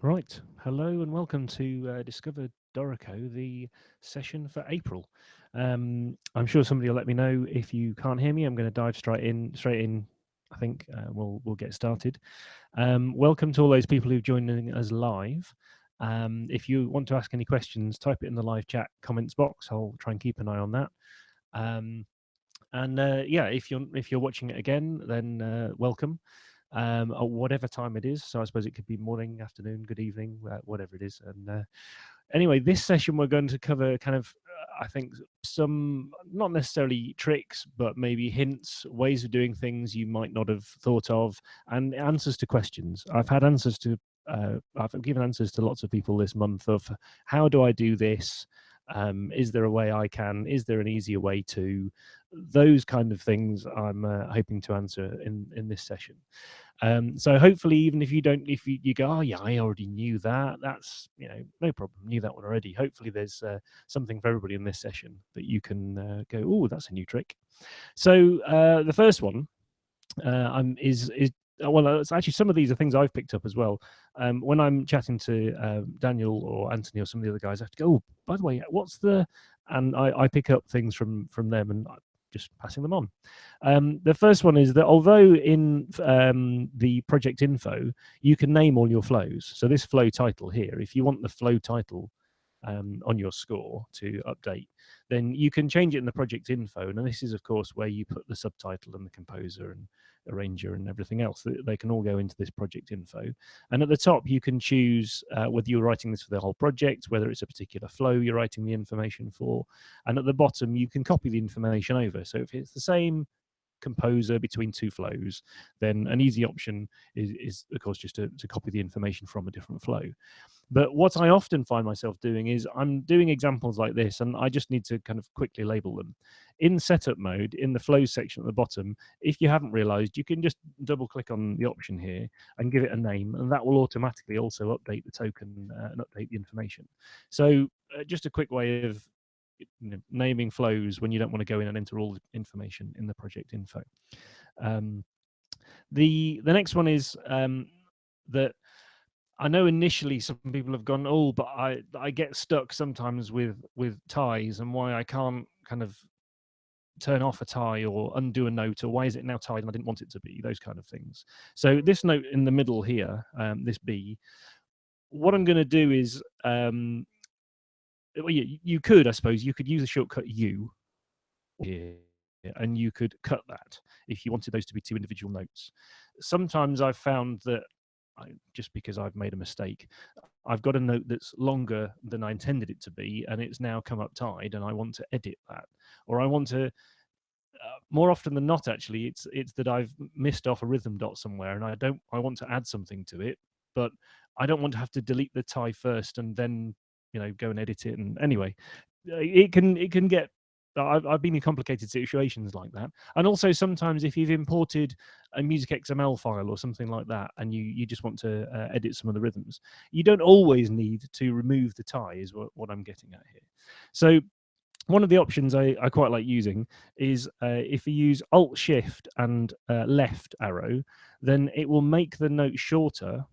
Right. Hello and welcome to Discover Dorico, the session for April. I'm sure somebody will let me know if you can't hear me. I'm going to dive straight in. Straight in. I think we'll get started. Welcome to all those people who've joined us live. If you want to ask any questions, type it in the live chat comments box. I'll try and keep an eye on that. Yeah, if you're watching it again, then welcome. At whatever time it is. So I suppose it could be morning, afternoon, good evening, whatever it is. And anyway, this session we're going to cover kind of, I think, some not necessarily tricks, but maybe hints, ways of doing things you might not have thought of, and answers to questions. I've given answers to lots of people this month of how do I do this? Is there a way I can? Is there an easier way to? Those kind of things I'm hoping to answer in this session. So hopefully, even if you don't, if you go, oh yeah, I already knew that. That's no problem. Knew that one already. Hopefully, there's something for everybody in this session that you can go. Oh, that's a new trick. So the first one is well, it's actually some of these are things I've picked up as well. When I'm chatting to Daniel or Anthony or some of the other guys, I have to go, oh, by the way, what's the? And I pick up things from them and just passing them on. The first one is that although in the project info, you can name all your flows. So this flow title here, if you want the flow title on your score to update, then you can change it in the project info. And this is, of course, where you put the subtitle and the composer and arranger and everything else. They can all go into this project info. And at the top, you can choose whether you're writing this for the whole project, whether it's a particular flow you're writing the information for. And at the bottom, you can copy the information over. So if it's the same composer between two flows, then an easy option is of course, just to copy the information from a different flow. But what I often find myself doing is I'm doing examples like this, and I just need to kind of quickly label them. In setup mode, in the flows section at the bottom, if you haven't realized, you can just double click on the option here and give it a name, and that will automatically also update the token and update the information. So just a quick way of naming flows when you don't want to go in and enter all the information in the project info. The next one is that I know initially some people have gone, oh, but I get stuck sometimes with ties and why I can't kind of turn off a tie or undo a note, or why is it now tied and I didn't want it to be, those kind of things. So this note in the middle here, this B, what I'm going to do is, well, you could, I suppose, you could use the shortcut U here, and you could cut that if you wanted those to be two individual notes. Sometimes I've found that just because I've made a mistake, I've got a note that's longer than I intended it to be, and it's now come up tied, and I want to edit that, or I want to. More often than not, actually, it's that I've missed off a rhythm dot somewhere, and I want to add something to it, but I don't want to have to delete the tie first and then go and edit it. And anyway, it can get. I've been in complicated situations like that. And also sometimes if you've imported a music XML file or something like that, and you just want to edit some of the rhythms, you don't always need to remove the tie, is what I'm getting at here. So one of the options I quite like using is if you use Alt Shift and left arrow, then it will make the note shorter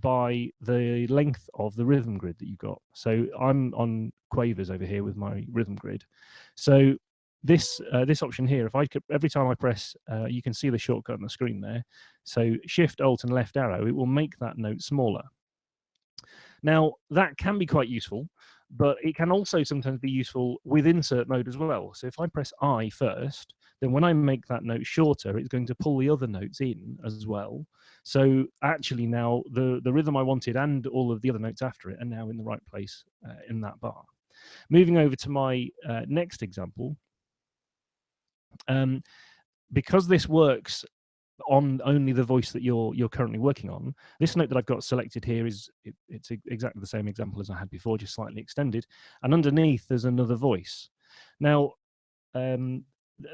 by the length of the rhythm grid that you've got. So I'm on quavers over here with my rhythm grid. So this option here, if I could, every time I press, you can see the shortcut on the screen there. So Shift, Alt, and left arrow, it will make that note smaller. Now that can be quite useful, but it can also sometimes be useful with insert mode as well. So if I press I first, then when I make that note shorter, it's going to pull the other notes in as well. So actually now the rhythm I wanted and all of the other notes after it are now in the right place in that bar. Moving over to my next example, because this works on only the voice that you're currently working on, this note that I've got selected here it's exactly the same example as I had before, just slightly extended, and underneath there's another voice. Now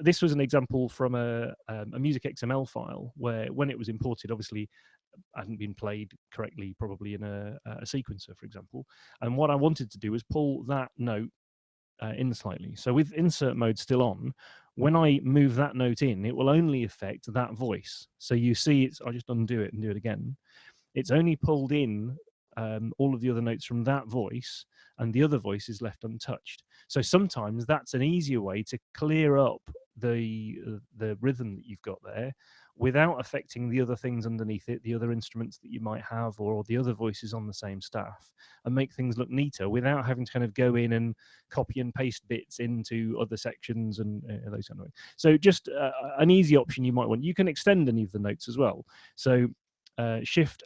this was an example from a music XML file where when it was imported, obviously hadn't been played correctly, probably in a sequencer, for example, and what I wanted to do was pull that note in slightly. So with insert mode still on, when I move that note in, it will only affect that voice. So you see, I'll just undo it and do it again. It's only pulled in all of the other notes from that voice, and the other voice is left untouched. So sometimes that's an easier way to clear up the rhythm that you've got there without affecting the other things underneath it, the other instruments that you might have, or the other voices on the same staff, and make things look neater without having to kind of go in and copy and paste bits into other sections and those kind of things. So just an easy option you might want. You can extend any of the notes as well. So Shift,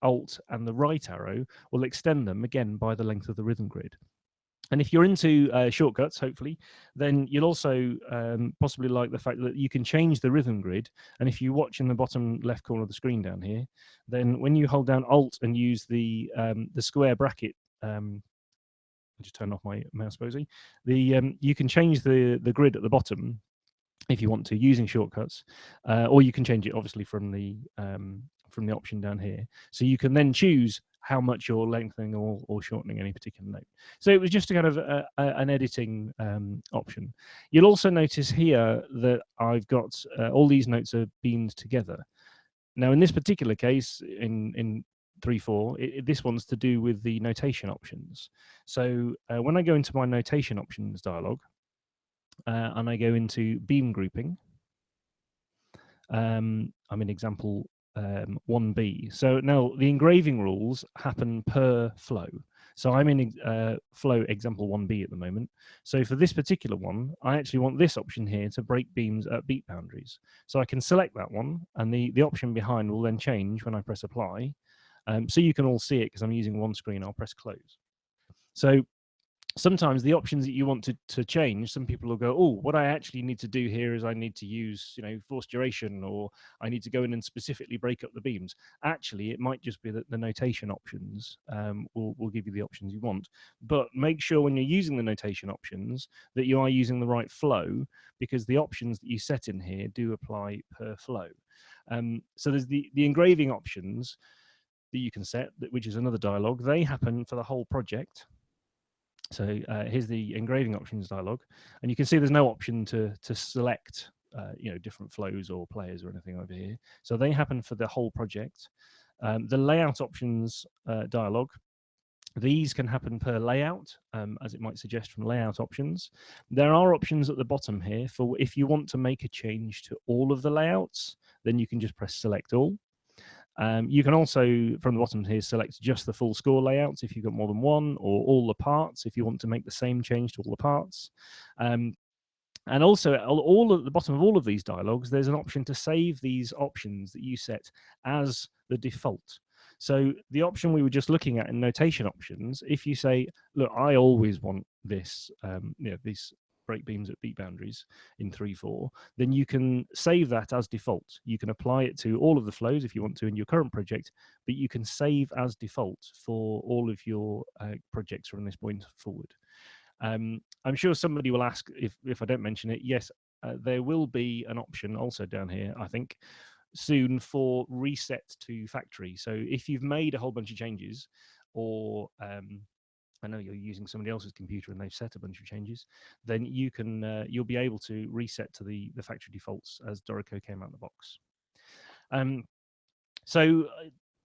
Alt, and the right arrow will extend them again by the length of the rhythm grid. And if you're into shortcuts, hopefully, then you'll also possibly like the fact that you can change the rhythm grid. And if you watch in the bottom left corner of the screen down here, then when you hold down Alt and use the square bracket, just turn off my mouse, Posey. You can change the grid at the bottom if you want to using shortcuts, or you can change it obviously from the option down here. So you can then choose how much you're lengthening or shortening any particular note. So it was just a kind of an editing option. You'll also notice here that I've got all these notes are beamed together. Now in this particular case, in 3/4, this one's to do with the notation options. So when I go into my notation options dialog, and I go into beam grouping, I'm in example 1B. So now the engraving rules happen per flow. So I'm in flow example 1B at the moment. So for this particular one, I actually want this option here to break beams at beat boundaries. So I can select that one, and the option behind will then change when I press apply. So you can all see it because I'm using one screen. I'll press close. So sometimes the options that you want to change, some people will go, oh, what I actually need to do here is I need to use, forced duration, or I need to go in and specifically break up the beams. Actually, it might just be that the notation options will give you the options you want. But make sure when you're using the notation options that you are using the right flow, because the options that you set in here do apply per flow. So there's the engraving options that you can set, which is another dialogue. They happen for the whole project. So here's the engraving options dialog, and you can see there's no option to select different flows or players or anything over here. So they happen for the whole project. The layout options dialog, these can happen per layout, as it might suggest from layout options. There are options at the bottom here for if you want to make a change to all of the layouts, then you can just press select all. You can also, from the bottom here, select just the full score layouts if you've got more than one, or all the parts if you want to make the same change to all the parts. And also, all at the bottom of all of these dialogues, there's an option to save these options that you set as the default. So the option we were just looking at in notation options, if you say, look, I always want this, these break beams at beat boundaries in 3/4, then you can save that as default. You can apply it to all of the flows if you want to in your current project, but you can save as default for all of your projects from this point forward. I'm sure somebody will ask if I don't mention it. Yes, there will be an option also down here, I think, soon for reset to factory. So if you've made a whole bunch of changes, or I know you're using somebody else's computer and they've set a bunch of changes, then you can you'll be able to reset to the factory defaults as Dorico came out of the box. So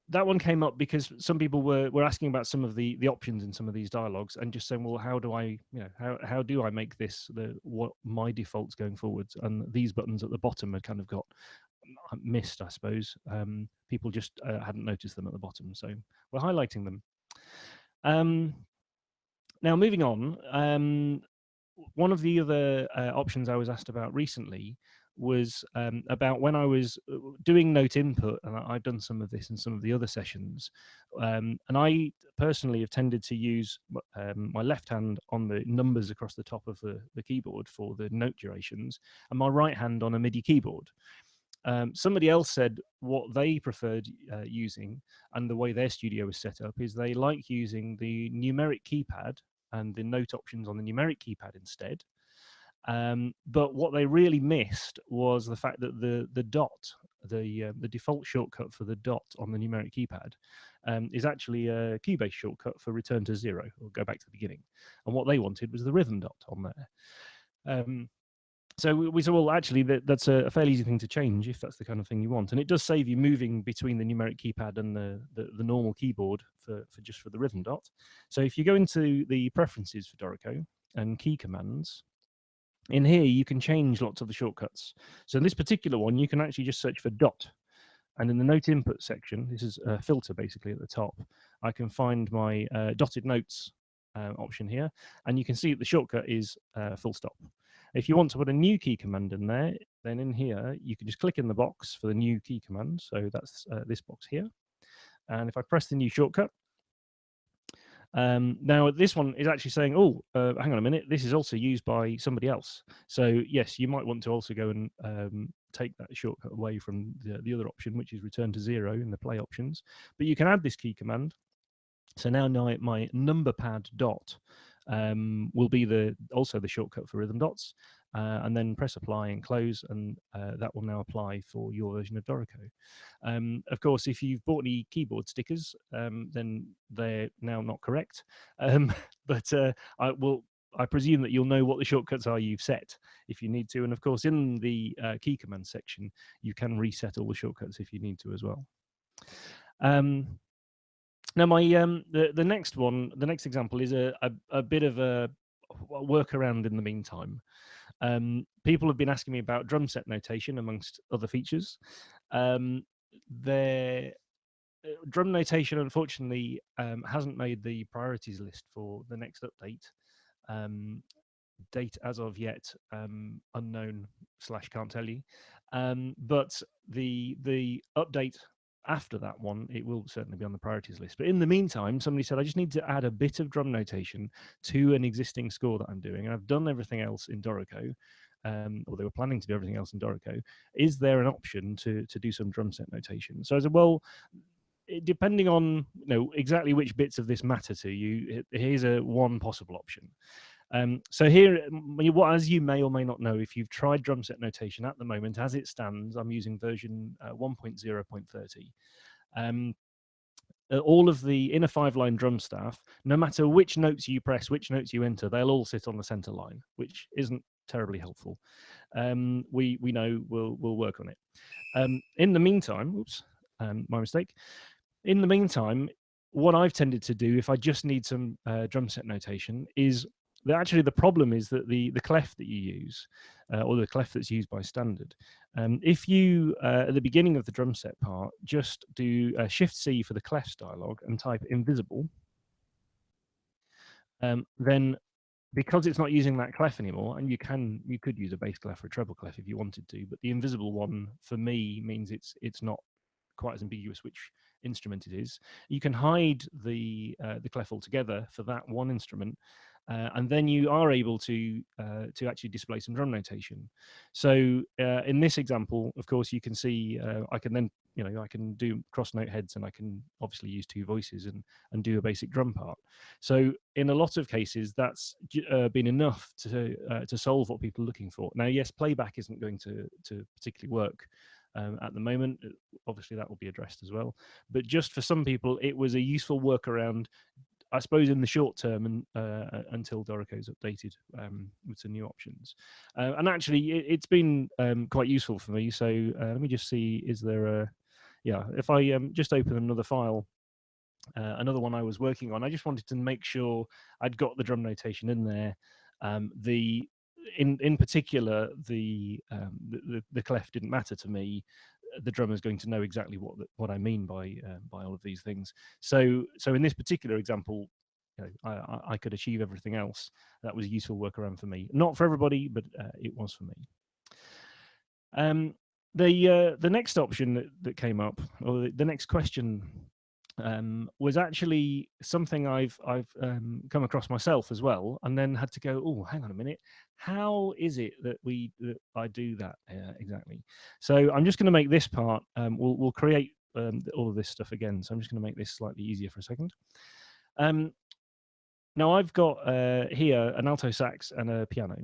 that one came up because some people were asking about some of the options in some of these dialogues and just saying, well, how do I, how do I make this what my defaults going forwards? And these buttons at the bottom had kind of got missed, I suppose. People just hadn't noticed them at the bottom, so we're highlighting them. Now, moving on, one of the other options I was asked about recently was about when I was doing note input, and I've done some of this in some of the other sessions, and I personally have tended to use my left hand on the numbers across the top of the keyboard for the note durations, and my right hand on a MIDI keyboard. Somebody else said what they preferred using, and the way their studio was set up, is they like using the numeric keypad and the note options on the numeric keypad instead. But what they really missed was the fact that the dot, the default shortcut for the dot on the numeric keypad, is actually a Cubase shortcut for return to 0 or go back to the beginning. And what they wanted was the rhythm dot on there. So we said, well, actually, that's a fairly easy thing to change if that's the kind of thing you want, and it does save you moving between the numeric keypad and the normal keyboard for just for the rhythm dot. So if you go into the preferences for Dorico and key commands, in here you can change lots of the shortcuts. So in this particular one, you can actually just search for dot, and in the note input section, this is a filter basically at the top, I can find my dotted notes option here, and you can see that the shortcut is full stop. If you want to put a new key command in there, then in here, you can just click in the box for the new key command. So that's this box here. And if I press the new shortcut, now this one is actually saying, oh, hang on a minute, this is also used by somebody else. So yes, you might want to also go and take that shortcut away from the other option, which is return to 0 in the play options. But you can add this key command. So now my number pad dot will be also the shortcut for rhythm dots, and then press apply and close, and that will now apply for your version of Dorico. Of course, if you've bought any keyboard stickers, then they're now not correct, but I presume that you'll know what the shortcuts are you've set if you need to, and of course in the key command section you can reset all the shortcuts if you need to as well. Now, the next one, the next example is a bit of a workaround in the meantime. People have been asking me about drum set notation amongst other features. Their drum notation, unfortunately, hasn't made the priorities list for the next update. Date as of yet unknown / can't tell you. But the update after that one, it will certainly be on the priorities list. But in the meantime, somebody said, I just need to add a bit of drum notation to an existing score that I'm doing. And I've done everything else in Dorico, or they were planning to do everything else in Dorico. Is there an option to do some drum set notation? So I said, well, depending on exactly which bits of this matter to you, here's one possible option. So here, as you may or may not know, if you've tried drum set notation at the moment, as it stands, I'm using version 1.0.30. All of the inner 5-line drum staff, no matter which notes you press, which notes you enter, they'll all sit on the center line, which isn't terribly helpful. We know we'll work on it. In the meantime, oops, my mistake. In the meantime, what I've tended to do, if I just need some drum set notation, is actually the problem is that the clef that you use, or the clef that's used by standard, if you at the beginning of the drum set part just do Shift C for the clefs dialog and type invisible, then because it's not using that clef anymore, and you could use a bass clef or a treble clef if you wanted to, but the invisible one for me means it's not quite as ambiguous which instrument it is. You can hide the clef altogether for that one instrument, and then you are able to actually display some drum notation. So in this example, of course, you can see I can then I can do cross note heads, and I can obviously use two voices and do a basic drum part. So in a lot of cases, that's been enough to solve what people are looking for. Now, yes, playback isn't going to particularly work at the moment. Obviously, that will be addressed as well. But just for some people, it was a useful workaround, I suppose, in the short term, and until Dorico is updated with some new options. And actually, it's been quite useful for me. So let me just see, is there a... Yeah, if I just open another file, another one I was working on, I just wanted to make sure I'd got the drum notation in there. In particular, the clef didn't matter to me. The drummer's going to know exactly what I mean by all of these things. So in this particular example, I could achieve everything else. That was a useful workaround for me. Not for everybody, but it was for me. The next option that came up, or the next question, was actually something I've come across myself as well, and then had to go, oh, hang on a minute, how is it that I do that exactly? So I'm just going to make this part. We'll create all of this stuff again. So I'm just going to make this slightly easier for a second. Now I've got here an alto sax and a piano.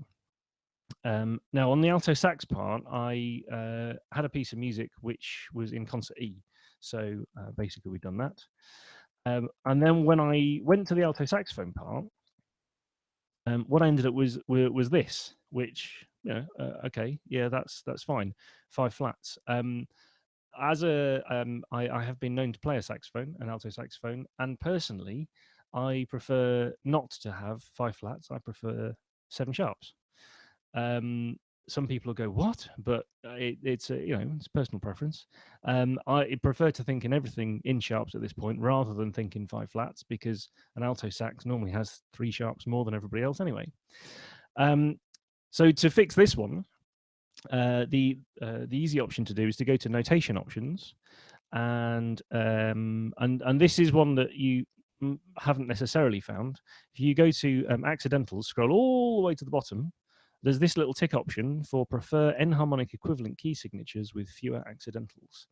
Now on the alto sax part, I had a piece of music which was in concert E. So basically we've done that. And then when I went to the alto saxophone part, what I ended up was this, which okay, yeah, that's fine. 5 flats. I have been known to play a saxophone, an alto saxophone, and personally, I prefer not to have 5 flats. I prefer 7 sharps. Some people will go, "What?" But it's it's personal preference. I prefer to think in everything in sharps at this point rather than think in 5 flats, because an alto sax normally has 3 sharps more than everybody else anyway. So to fix this one, the easy option to do is to go to notation options, and this is one that you haven't necessarily found. If you go to accidentals, scroll all the way to the bottom, there's this little tick option for prefer enharmonic equivalent key signatures with fewer accidentals.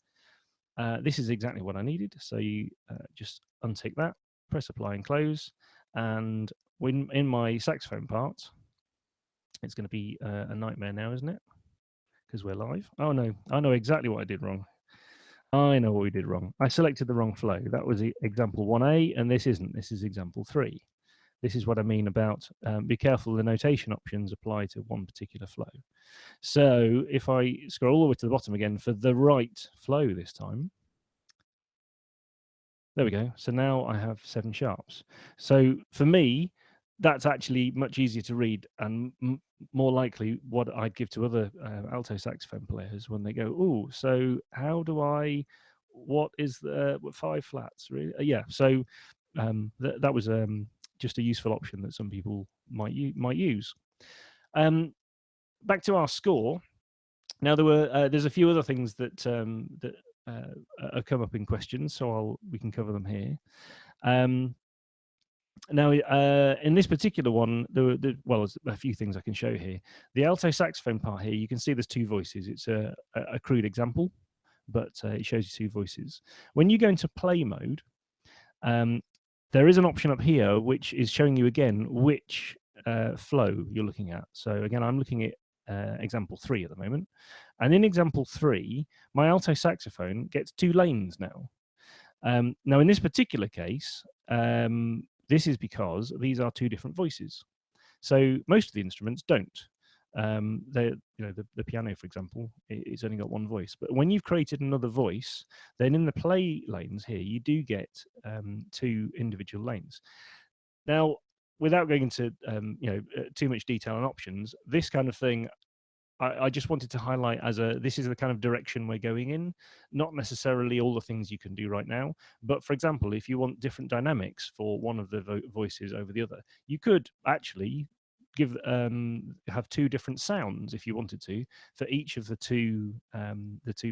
This is exactly what I needed. So you just untick that, press apply and close, and in my saxophone part, it's going to be a nightmare now, isn't it? Because we're live. Oh no, I know exactly what I did wrong. I know what we did wrong. I selected the wrong flow. That was example 1A, and this isn't. This is example 3. This is what I mean about be careful, the notation options apply to one particular flow. So if I scroll all the way to the bottom again for the right flow this time, there we go. So now I have 7 sharps. So for me, that's actually much easier to read and more likely what I'd give to other alto saxophone players when they go, "Oh, so how do I? What is the 5 flats?" Really? Yeah. So that was just a useful option that some people might use. Back to our score. Now there's a few other things that have come up in questions, so we can cover them here. Now, in this particular one, there's a few things I can show here. The alto saxophone part here, you can see there's 2 voices. It's a crude example, but it shows you 2 voices. When you go into play mode, there is an option up here which is showing you again which flow you're looking at. So again, I'm looking at example 3 at the moment. And in example 3, my alto saxophone gets 2 lanes now. Now, in this particular case, this is because these are 2 different voices. So most of the instruments don't. The piano, for example, it's only got 1 voice. But when you've created another voice, then in the play lanes here, you do get 2 individual lanes. Now, without going into too much detail on options, this kind of thing, I just wanted to highlight this is the kind of direction we're going in, not necessarily all the things you can do right now. But for example, if you want different dynamics for one of the voices over the other, you could actually have 2 different sounds if you wanted to for each of the two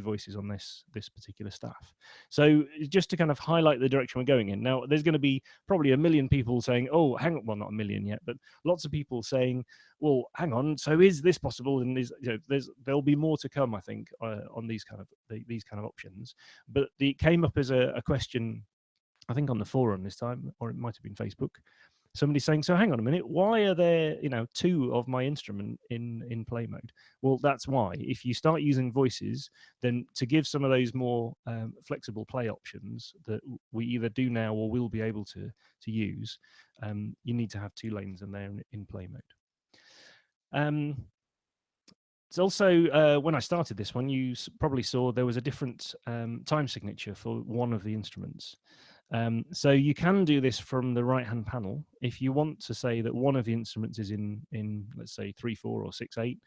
voices on this particular staff. So just to kind of highlight the direction we're going in. Now there's going to be probably a million people saying, "Oh, hang on," well, not a million yet, but lots of people saying, "Well, hang on, so is this possible?" And there'll be more to come, I think, on these kind of options. But it came up as a question, I think, on the forum this time, or it might have been Facebook. Somebody saying, "So hang on a minute, why are there 2 of my instrument in play mode?" Well, that's why. If you start using voices, then to give some of those more flexible play options that we either do now or will be able to use, you need to have 2 lanes in there in play mode. It's also, when I started this one, you probably saw there was a different time signature for one of the instruments. So you can do this from the right-hand panel. If you want to say that one of the instruments is in let's say 3/4 or 6/8,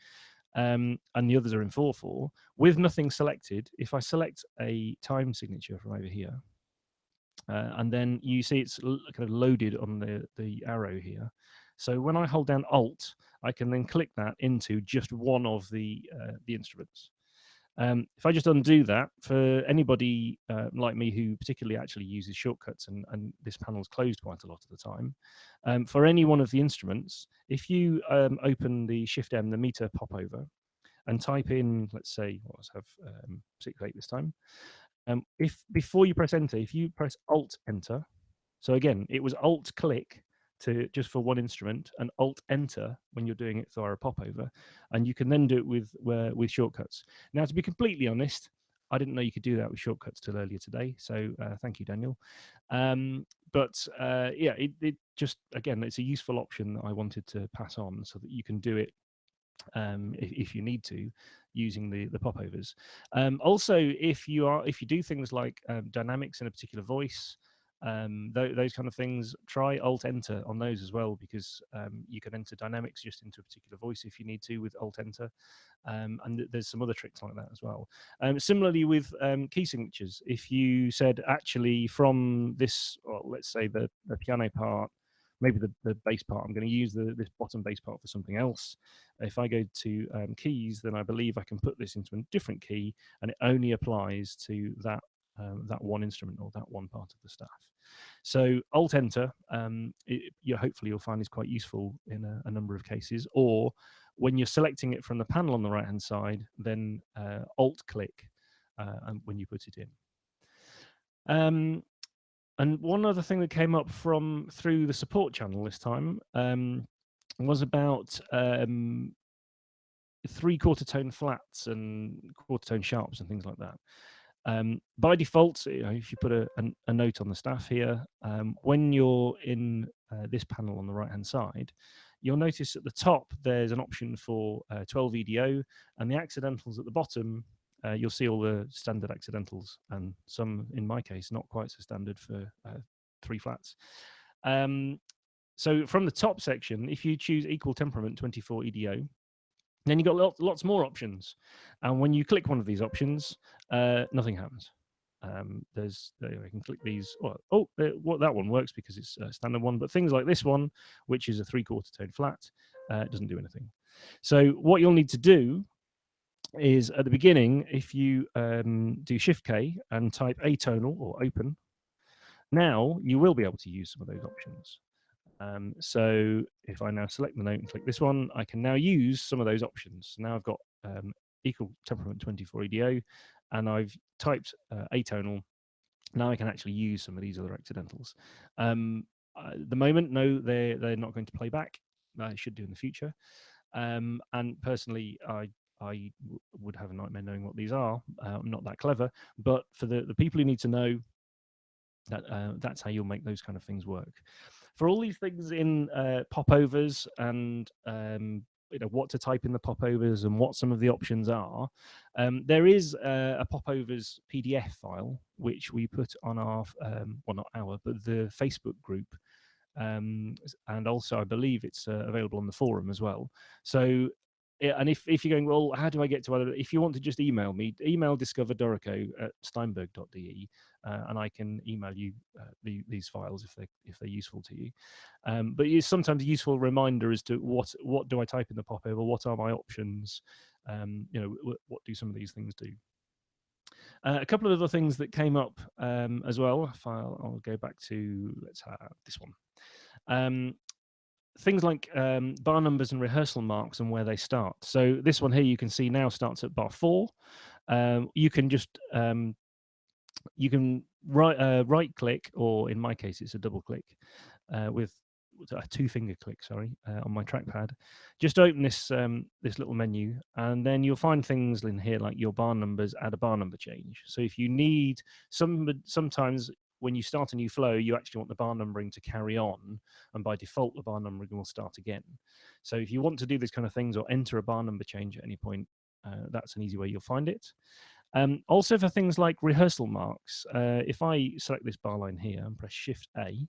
and the others are in 4/4, with nothing selected, if I select a time signature from over here, and then you see it's kind of loaded on the arrow here. So when I hold down Alt, I can then click that into just one of the instruments. If I just undo that, for anybody like me who particularly actually uses shortcuts, and this panel's closed quite a lot of the time, for any one of the instruments, if you open the Shift M, the meter popover, and type in, let's say, let's have 6/8 this time. If before you press Enter, if you press Alt Enter, so again, it was Alt click to just for one instrument, and Alt Enter when you're doing it via a popover, and you can then do it with shortcuts. Now, to be completely honest, I didn't know you could do that with shortcuts till earlier today, so thank you, Daniel. But yeah, it just, again, it's a useful option that I wanted to pass on so that you can do it if you need to, using the popovers. Also, if you do things like dynamics in a particular voice, those kind of things, try Alt Enter on those as well, because you can enter dynamics just into a particular voice if you need to with Alt Enter. And there's some other tricks like that as well. Similarly with key signatures, if you said actually from this, well, let's say the piano part, maybe the bass part, I'm going to use this bottom bass part for something else. If I go to keys, then I believe I can put this into a different key, and it only applies to that one instrument or that one part of the staff. So Alt Enter, hopefully you'll find is quite useful in a number of cases. Or when you're selecting it from the panel on the right hand side, then Alt click when you put it in. And one other thing that came up through the support channel this time was about 3/4 tone flats and quarter tone sharps and things like that. By default, if you put a note on the staff here, when you're in this panel on the right hand side, you'll notice at the top there's an option for 12 EDO, and the accidentals at the bottom, you'll see all the standard accidentals, and some, in my case, not quite so standard for 3 flats. So from the top section, if you choose equal temperament 24 EDO, then you've got lots more options. And when you click one of these options, nothing happens. I can click these. That one works because it's a standard one. But things like this one, which is a 3/4 tone flat, doesn't do anything. So what you'll need to do is at the beginning, if you do Shift K and type atonal or open, now you will be able to use some of those options. So if I now select the note and click this one, I can now use some of those options. Now I've got equal temperament 24 EDO, and I've typed atonal. Now I can actually use some of these other accidentals. At the moment, no, they're not going to play back. I should do in the future. And personally, I would have a nightmare knowing what these are. I'm not that clever, but for the people who need to know, that's how you'll make those kind of things work. For all these things in popovers and what to type in the popovers and what some of the options are, there is a popovers PDF file which we put on our well, not our, but the Facebook group. And also I believe it's available on the forum as well. So and if you're going, well, how do I get to other? If you want to just email me, email discoverdorico at steinberg.de, and I can email you these files if they're useful to you. But it's sometimes a useful reminder as to what do I type in the popover, what are my options, what do some of these things do. A couple of other things that came up as well. I'll go back to, let's have this one. Things like bar numbers and rehearsal marks and where they start. So this one here you can see now starts at bar 4. You can just right click, or in my case it's a double click with a 2-finger click, sorry, on my trackpad. Just open this this little menu, and then you'll find things in here like your bar numbers, add a bar number change. So if you need sometimes when you start a new flow, you actually want the bar numbering to carry on, and by default, the bar numbering will start again. So if you want to do these kind of things or enter a bar number change at any point, that's an easy way you'll find it. Also for things like rehearsal marks, if I select this bar line here and press Shift A,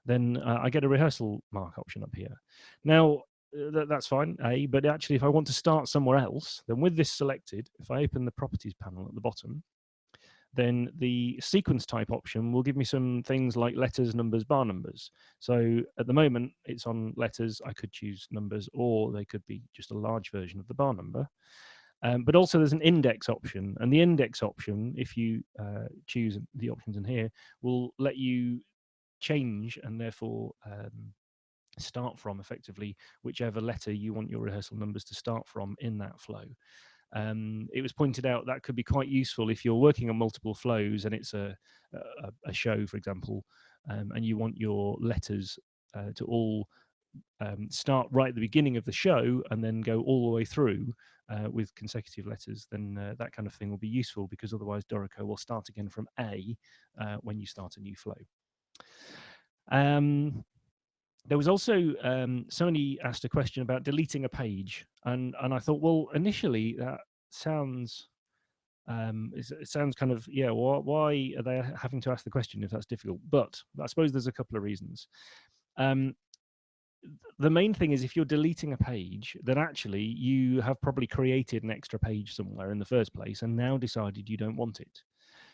then I get a rehearsal mark option up here. Now, that's fine, A, but actually if I want to start somewhere else, then with this selected, if I open the properties panel at the bottom, then the sequence type option will give me some things like letters, numbers, bar numbers. So at the moment, it's on letters. I could choose numbers, or they could be just a large version of the bar number. But also there's an index option, and the index option, if you choose the options in here, will let you change and therefore start from effectively whichever letter you want your rehearsal numbers to start from in that flow. It was pointed out that could be quite useful if you're working on multiple flows and it's a show, for example, and you want your letters to all start right at the beginning of the show and then go all the way through with consecutive letters, then that kind of thing will be useful, because otherwise Dorico will start again from A when you start a new flow. there was also somebody asked a question about deleting a page, and I thought, well, initially that sounds it sounds kind of, yeah, why are they having to ask the question if that's difficult? But I suppose there's a couple of reasons. The main thing is, if you're deleting a page, then actually you have probably created an extra page somewhere in the first place and now decided you don't want it.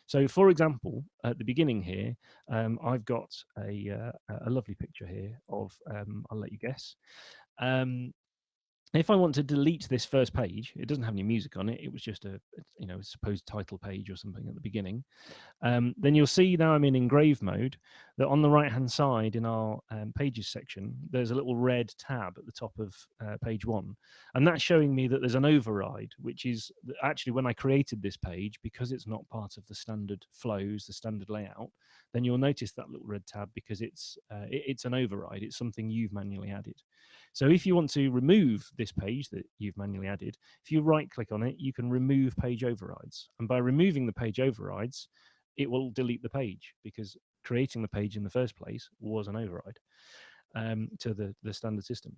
So, for example, at the beginning here, I've got a lovely picture here of, I'll let you guess. If I want to delete this first page, it doesn't have any music on it. It was just a supposed title page or something at the beginning. Then you'll see, now I'm in engrave mode, that on the right hand side in our pages section, there's a little red tab at the top of page 1, and that's showing me that there's an override, which is actually, when I created this page, because it's not part of the standard flows, the standard layout, then you'll notice that little red tab because it's an override. It's something you've manually added. So if you want to remove this page that you've manually added, if you right click on it, you can remove page overrides, and by removing the page overrides, it will delete the page, because creating the page in the first place was an override to the standard system.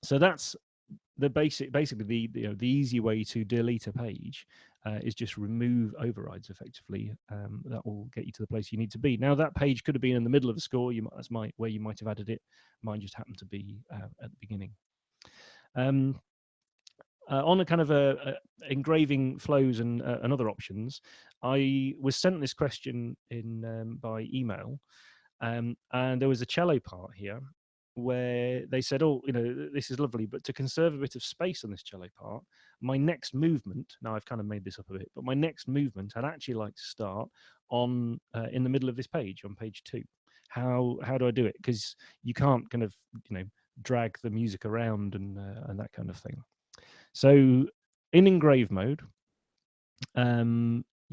So that's basically the easy way to delete a page is just remove overrides effectively. That will get you to the place you need to be. Now, that page could have been in the middle of a score. That's where you might have added it. Mine just happened to be at the beginning. On a kind of engraving flows and other options, I was sent this question in by email, and there was a cello part here where they said, oh, this is lovely, but to conserve a bit of space on this cello part, my next movement, now I've kind of made this up a bit, but my next movement I'd actually like to start on in the middle of this page, on page 2. How do I do it? Because you can't kind of drag the music around and that kind of thing. So in engrave mode,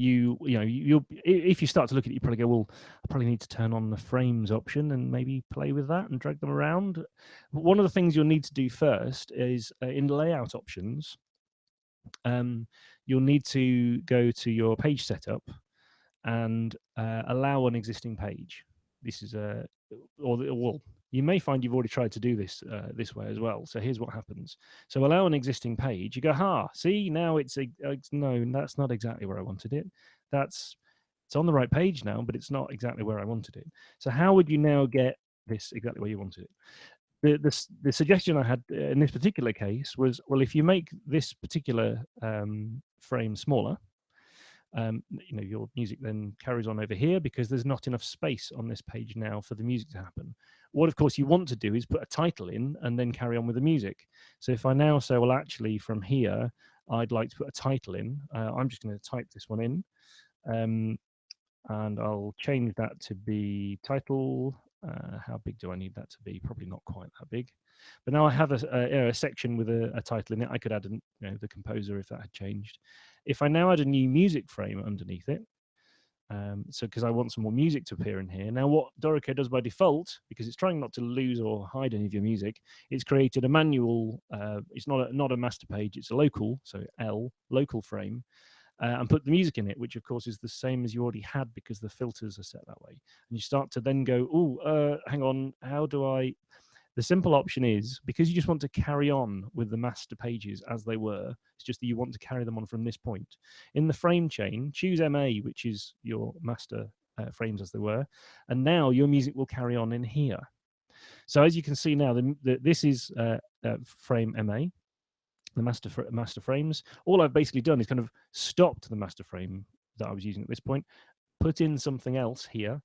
you'll if you start to look at it, you probably go, well, I probably need to turn on the frames option and maybe play with that and drag them around. But one of the things you'll need to do first is in layout options, you'll need to go to your page setup and allow an existing page. This is well, you may find you've already tried to do this this way as well. So here's what happens. So allow an existing page. You go, see, now it's no, that's not exactly where I wanted it. It's on the right page now, but it's not exactly where I wanted it. So how would you now get this exactly where you wanted it? The suggestion I had in this particular case was, well, if you make this particular frame smaller, your music then carries on over here, because there's not enough space on this page now for the music to happen. What, of course, you want to do is put a title in and then carry on with the music. So if I now say, well, actually, from here, I'd like to put a title in, I'm just going to type this one in, and I'll change that to be title. How big do I need that to be? Probably not quite that big. But now I have a section with a title in it. I could add the composer if that had changed. If I now add a new music frame underneath it, so because I want some more music to appear in here. Now, what Dorico does by default, because it's trying not to lose or hide any of your music, it's created a manual. It's not a master page. It's a local, so local frame. And put the music in it, which of course is the same as you already had, because the filters are set that way. And you start to then go, oh, hang on, how do I? The simple option is, because you just want to carry on with the master pages as they were, it's just that you want to carry them on from this point. In the frame chain, choose MA, which is your master frames as they were, and now your music will carry on in here. So as you can see now, this is frame MA, the master frames. All I've basically done is kind of stopped the master frame that I was using at this point, put in something else here.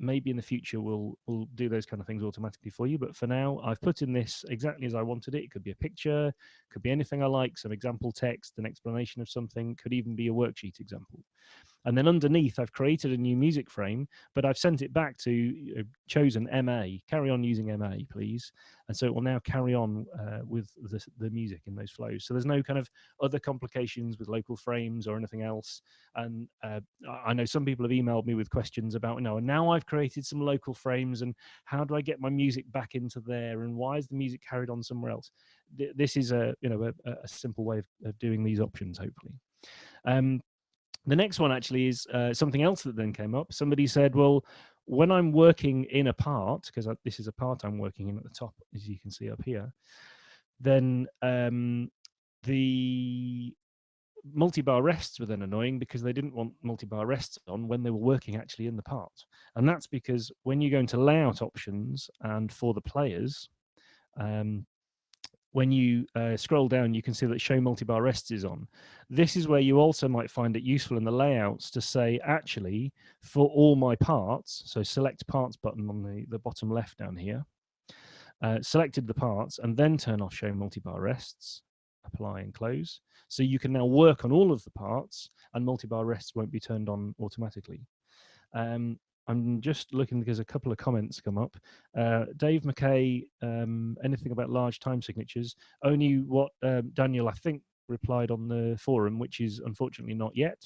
Maybe in the future we'll do those kind of things automatically for you, but for now I've put in this exactly as I wanted it. It could be a picture, could be anything I like, some example text, an explanation of something, could even be a worksheet example. And then underneath, I've created a new music frame, but I've sent it back to chosen MA. Carry on using MA, please. And so it will now carry on with the music in those flows. So there's no kind of other complications with local frames or anything else. And I know some people have emailed me with questions about, now I've created some local frames, and how do I get my music back into there? And why is the music carried on somewhere else? This is a simple way of doing these options, hopefully. The next one actually is something else that then came up. Somebody said, well, when I'm working in a part, because this is a part I'm working in at the top, as you can see up here, then the multi-bar rests were then annoying because they didn't want multi-bar rests on when they were working actually in the part. And that's because when you go into layout options and for the players, when you scroll down, you can see that show multi-bar rests is on. This is where you also might find it useful in the layouts to say, actually, for all my parts, so select parts button on the bottom left down here, selected the parts, and then turn off show multi-bar rests, apply and close. So you can now work on all of the parts and multi-bar rests won't be turned on automatically. I'm just looking because a couple of comments come up. Dave McKay, anything about large time signatures? Only what Daniel, I think, replied on the forum, which is unfortunately not yet.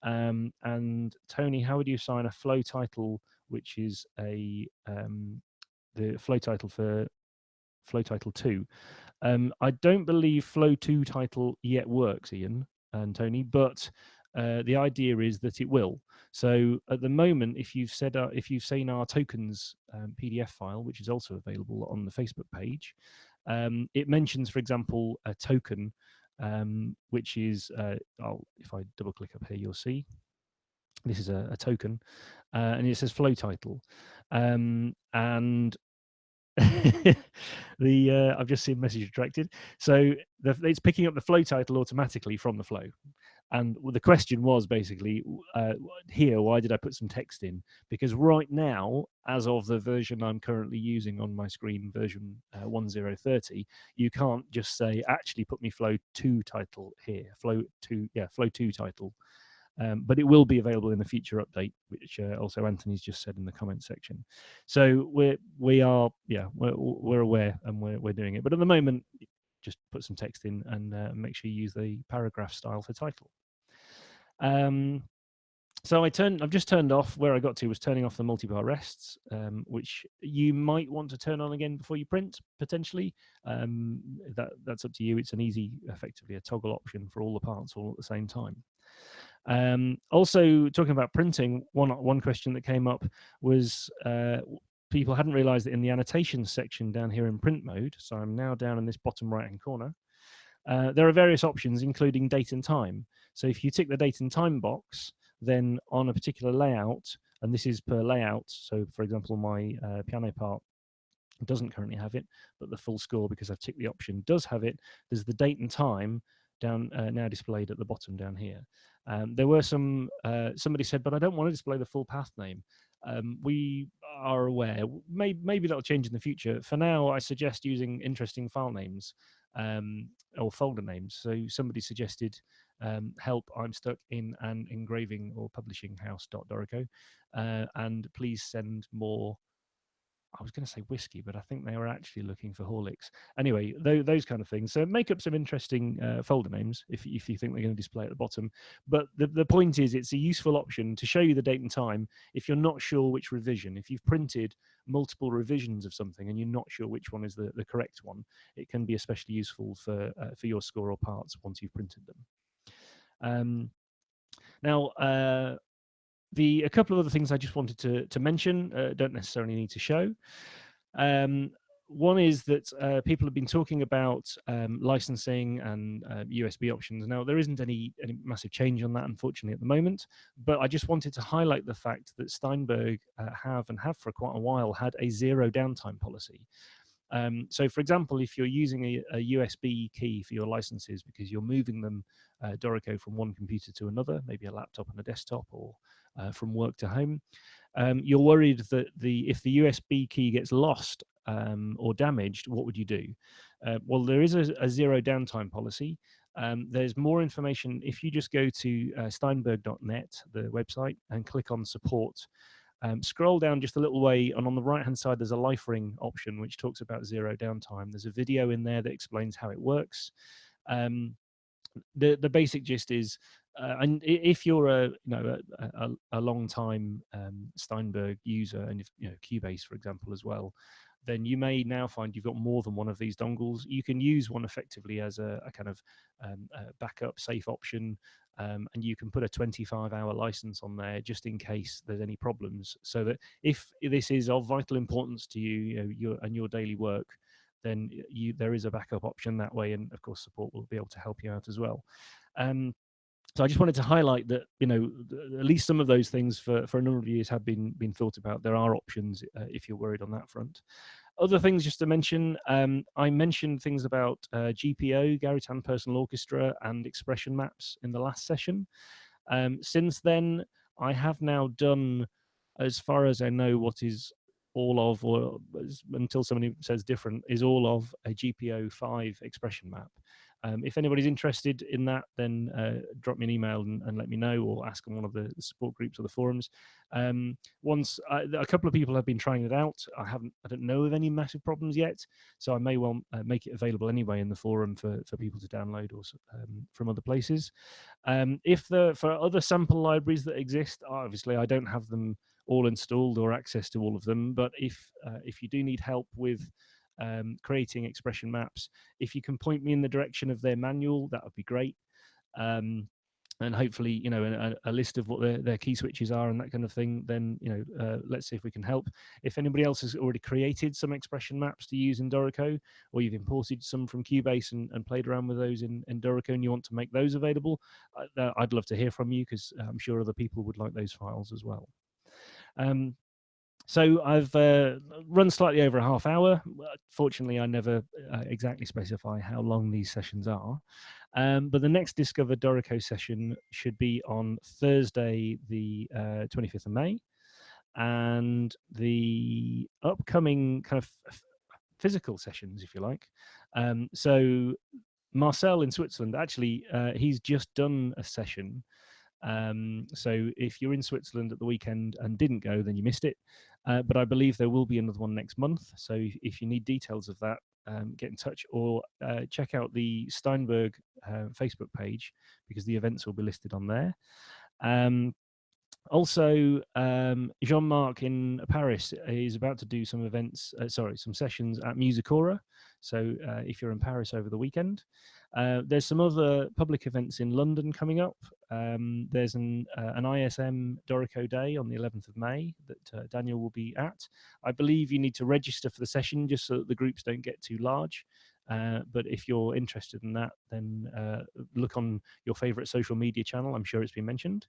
And Tony, how would you assign a flow title, which is the flow title for flow title 2? I don't believe flow 2 title yet works, Ian and Tony, but the idea is that it will. So at the moment, if you've seen our tokens PDF file, which is also available on the Facebook page, it mentions, for example, a token, which is, if I double click up here, you'll see this is a token, and it says flow title, and I've just seen message retracted. So it's picking up the flow title automatically from the flow. And the question was basically here, why did I put some text in? Because right now, as of the version I'm currently using on my screen, version 1030, you can't just say, actually put me flow 2 title here, flow 2 title. But it will be available in the future update, which also Anthony's just said in the comment section. So we're aware and we're doing it. But at the moment, just put some text in and make sure you use the paragraph style for title. So I've just turned off. Where I got to was turning off the multi-bar rests, which you might want to turn on again before you print, potentially. That's up to you. It's an easy, effectively a toggle option for all the parts all at the same time. Also, talking about printing, one question that came up was people hadn't realized that in the annotations section down here in print mode, so I'm now down in this bottom right hand corner, there are various options, including date and time. So if you tick the date and time box, then on a particular layout, and this is per layout, so for example, my piano part doesn't currently have it, but the full score, because I've ticked the option, does have it. There's the date and time down now displayed at the bottom down here. There were somebody said, but I don't want to display the full path name. We are aware, maybe that'll change in the future. For now, I suggest using interesting file names or folder names. So somebody suggested, help, I'm stuck in an engraving or publishing house.dorico, and please send more. I was going to say whiskey, but I think they were actually looking for Horlicks. Anyway, those kind of things. So make up some interesting folder names if you think they're going to display at the bottom. But the point is, it's a useful option to show you the date and time if you're not sure which revision. If you've printed multiple revisions of something and you're not sure which one is the correct one, it can be especially useful for your score or parts once you've printed them. Now, a couple of other things I just wanted to mention, don't necessarily need to show. One is that people have been talking about licensing and USB options. Now, there isn't any massive change on that, unfortunately, at the moment, but I just wanted to highlight the fact that Steinberg have for quite a while had a zero downtime policy. So, for example, if you're using a USB key for your licenses because you're moving them, Dorico, from one computer to another, maybe a laptop and a desktop, or from work to home, you're worried that if the USB key gets lost or damaged, what would you do? Well, there is a zero downtime policy. There's more information if you just go to steinberg.net, the website, and click on support. Scroll down just a little way, and on the right-hand side, there's a life ring option, which talks about zero downtime. There's a video in there that explains how it works. the basic gist is, and if you're a long time Steinberg user, and if Cubase, for example, as well, then you may now find you've got more than one of these dongles. You can use one effectively as a kind of backup safe option, and you can put a 25-hour license on there just in case there's any problems, so that if this is of vital importance to you, your daily work, then there is a backup option that way, and of course support will be able to help you out as well. So I just wanted to highlight that at least some of those things for a number of years have been thought about. There are options if you're worried on that front. Other things just to mention, I mentioned things about GPO, Garitan Personal Orchestra, and expression maps in the last session. Since then, I have now done, as far as I know, what is all of, or until somebody says different, is all of a GPO 5 expression map. If anybody's interested in that, then drop me an email and let me know, or ask on one of the support groups or the forums. Once a couple of people have been trying it out, I don't know of any massive problems yet, so I may well make it available anyway in the forum for people to download, or from other places. For other sample libraries that exist, obviously I don't have them all installed or access to all of them, but if you do need help with creating expression maps, if you can point me in the direction of their manual, that would be great. And hopefully, a list of what their key switches are and that kind of thing, then, let's see if we can help. If anybody else has already created some expression maps to use in Dorico, or you've imported some from Cubase and played around with those in Dorico, and you want to make those available, I'd love to hear from you, because I'm sure other people would like those files as well. So I've run slightly over a half hour. Fortunately, I never exactly specify how long these sessions are. But the next Discover Dorico session should be on Thursday, the 25th of May. And the upcoming kind of physical sessions, if you like. So Marcel in Switzerland, actually, he's just done a session. So if you're in Switzerland at the weekend and didn't go, then you missed it. But I believe there will be another one next month. So if you need details of that, get in touch, or check out the Steinberg Facebook page, because the events will be listed on there. Also, Jean-Marc in Paris is about to do some events, some sessions at Musicora. So if you're in Paris over the weekend, there's some other public events in London coming up. There's an ISM Dorico Day on the 11th of May that Daniel will be at. I believe you need to register for the session just so that the groups don't get too large. But if you're interested in that, then look on your favorite social media channel. I'm sure it's been mentioned.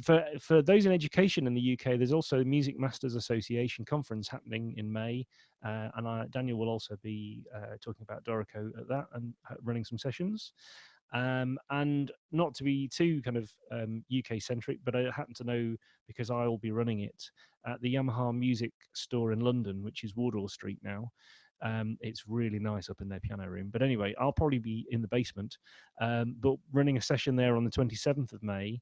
For those in education in the UK, there's also the Music Masters Association conference happening in May, and Daniel will also be talking about Dorico at that and running some sessions. And not to be too kind of UK centric, but I happen to know, because I'll be running it at the Yamaha Music Store in London, which is Wardour Street now. It's really nice up in their piano room. But anyway, I'll probably be in the basement, but running a session there on the 27th of May.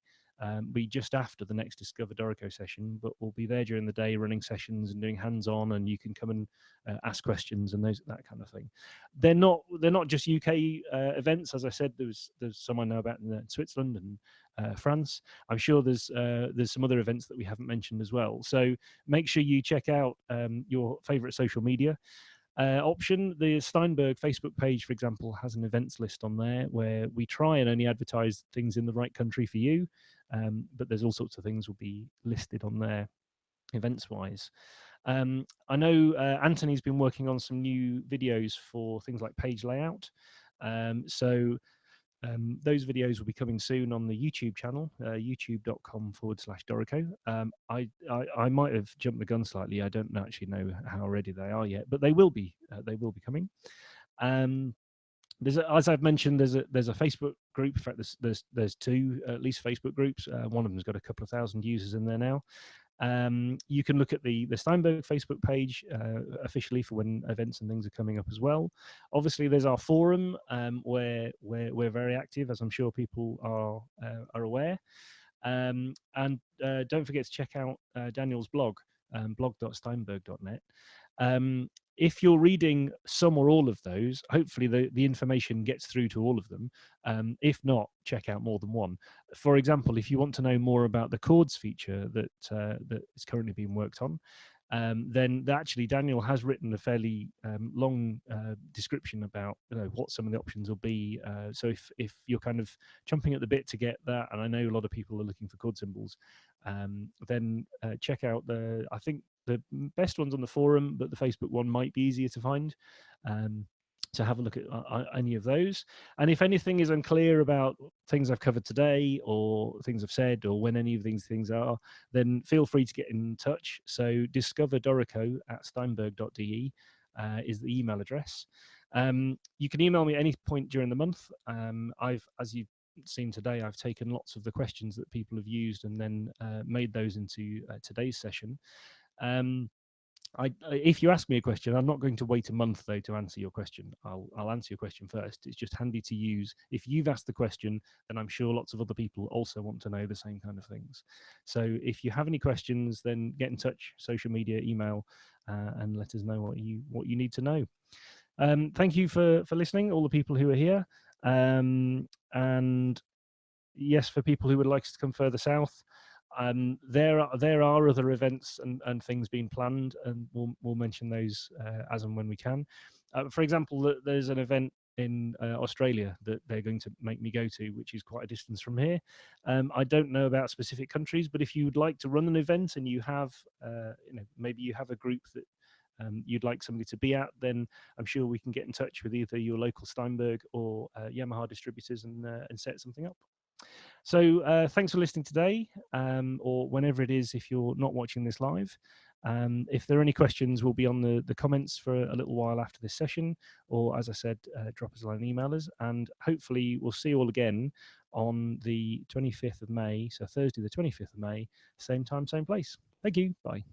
Be just after the next Discover Dorico session, but we'll be there during the day running sessions and doing hands-on, and you can come and ask questions and that kind of thing. They're not just UK events. As I said, there's some I know about in Switzerland and France. I'm sure there's some other events that we haven't mentioned as well. So make sure you check out your favorite social media option. The Steinberg Facebook page, for example, has an events list on there where we try and only advertise things in the right country for you, but there's all sorts of things will be listed on there events wise. I know Anthony's been working on some new videos for things like page layout, so those videos will be coming soon on the YouTube channel, youtube.com/Dorico. I might have jumped the gun slightly. I don't actually know how ready they are yet, but they will be coming. As I've mentioned, there's a Facebook group. In fact, there's two at least Facebook groups. One of them's got a couple of thousand users in there now. You can look at the Steinberg Facebook page officially for when events and things are coming up as well. Obviously, there's our forum where we're very active, as I'm sure people are aware. And don't forget to check out Daniel's blog. blog.steinberg.net. If you're reading some or all of those, hopefully the information gets through to all of them. If not, check out more than one. For example, if you want to know more about the chords feature that is currently being worked on, then actually Daniel has written a fairly long description about what some of the options will be. So if you're kind of chomping at the bit to get that, and I know a lot of people are looking for chord symbols, then check out I think the best one's on the forum, but the Facebook one might be easier to find. To have a look at any of those. And if anything is unclear about things I've covered today or things I've said or when any of these things are, then feel free to get in touch. So discoverdorico@steinberg.de is the email address. You can email me at any point during the month. As you've seen today, I've taken lots of the questions that people have used and then made those into today's session. If you ask me a question, I'm not going to wait a month though to answer your question. I'll answer your question first. It's just handy to use. If you've asked the question, then I'm sure lots of other people also want to know the same kind of things. So if you have any questions, then get in touch, social media, email, and let us know what you need to know. Thank you for listening, all the people who are here, and yes, for people who would like us to come further south. There are other events and things being planned, and we'll mention those as and when we can. For example, there's an event in Australia that they're going to make me go to, which is quite a distance from here. I don't know about specific countries, but if you would like to run an event and you have, maybe you have a group that you'd like somebody to be at, then I'm sure we can get in touch with either your local Steinberg or Yamaha distributors and set something up. So thanks for listening today, or whenever it is if you're not watching this live. If there are any questions, we'll be on the comments for a little while after this session, or as I said, drop us a line and email us, and hopefully we'll see you all again on the 25th of May, so Thursday the 25th of May, same time, same place. Thank you, bye.